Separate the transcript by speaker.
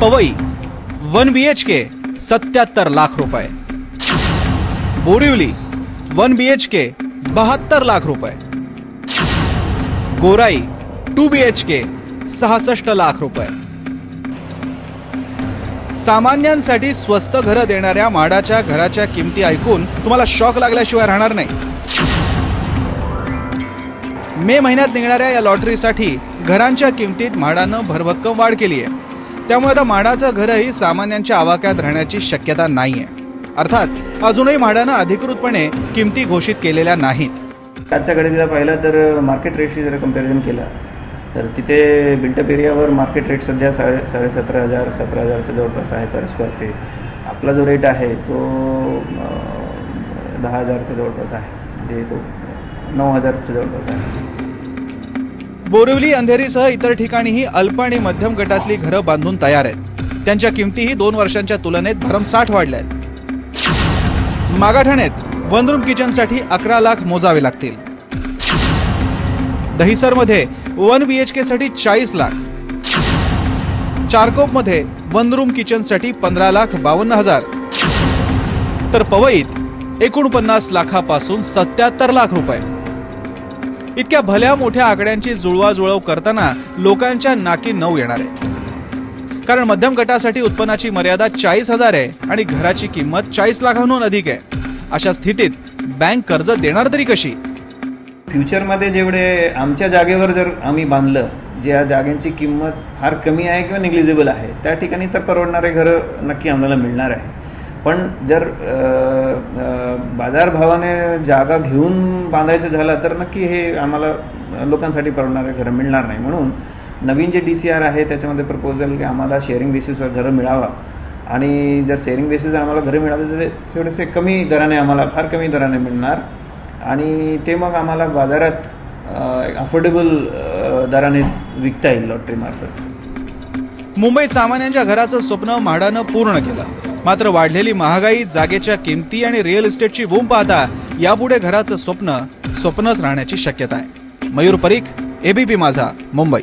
Speaker 1: Powai 1 BHK 77 lakh रुपये, Borivali 1 BHK 72 lakh रुपये, गोराई 2 BHK 66 लाख रुपये। सामान्यांसाठी स्वस्त घरं देणाऱ्या म्हाडाच्या घराच्या किमती ऐकून तुम्हाला शॉक लागल्याशिवाय राहणार नाही। मे महिन्यात निघणाऱ्या या लॉटरीसाठी घरांच्या किमतीत म्हाडानं भरभक्कम वाढ केली आहे। त्यामुळे आता म्हाडाचं घरही सामान्यांच्या आवाक्यात राहण्याची शक्यता नाहीये। अर्थात अजूनही म्हाडानं अधिकृतपणे किमती घोषित केलेल्या नाहीत।
Speaker 2: आजच्या घडीला पाहिलं तर मार्केट रेटशी जर कंपॅरिझन केलं तर तिथे बिल्टअप एरियावर मार्केट रेट सध्या 17,500 17,000च्या जवळपास आहे पर स्क्वेअर फीट। आपला जो रेट आहे तो 10,000च्या जवळपास आहे, म्हणजे तो 9,000च्या जवळपास आहे।
Speaker 1: बोरिवली अंधेरीसह इतर ठिकाणीही अल्प आणि मध्यम गटातली घरं बांधून तयार आहेत। त्यांच्या किमतीही 2 वर्षांच्या तुलनेत भरमसाठ वाढल्या आहेत। मागाठाण्यात 1 रूम किचनसाठी 11 लाख मोजावे लागतील। दहिसरमध्ये 1 BHK साठी 40 लाख, चारकोपमध्ये 1 रूम किचनसाठी 15,52,000, तर पवईत 49 लाखापासून 77 लाख रुपये। इतक्या भल्या मोठ्या आकड्यांची जुळवाजुळव करताना लोकांच्या नाकी नऊ येणार आहे। कारण मध्यम गटासाठी उत्पन्नाची मर्यादा 40,000 आहे आणि घराची किंमत 40 लाखांहून अधिक आहे। अशा स्थितीत बँक कर्ज देणार तरी कशी?
Speaker 2: फ्युचरमध्ये जेवढे आमच्या जागेवर जर आम्ही बांधलं, ज्या जागेची किंमत फार कमी आहे किंवा निग्लिजिबल आहे, त्या ठिकाणी तर परवडणारे घरं नक्की आम्हाला मिळणार आहे। पण जर बाजारभावाने जागा घेऊन बांधायचं झालं तर नक्की हे आम्हाला लोकांसाठी परवडणारे घरं मिळणार नाही। म्हणून नवीन जे DCR आहे त्याच्यामध्ये प्रपोजल की आम्हाला शेअरिंग बेसिसवर घरं मिळावा, आणि जर शेअरिंग बेसिसवर आम्हाला घरं मिळालं तर थोडेसे कमी दराने, आम्हाला फार कमी दराने मिळणार, आणि ते मग आम्हाला बाजारात अफोर्डेबल दराने विकता येईल लॉटरीमार्फत।
Speaker 1: मुंबईत सामान्यांच्या घराचं स्वप्न म्हाडानं पूर्ण केलं, मात्र वाढलेली महागाई, जागेच्या किमती आणि रिअल इस्टेटची बूम पाहता यापुढे घराचं स्वप्नच राहण्याची शक्यता आहे। मयूर परीख, ABP माझा, मुंबई।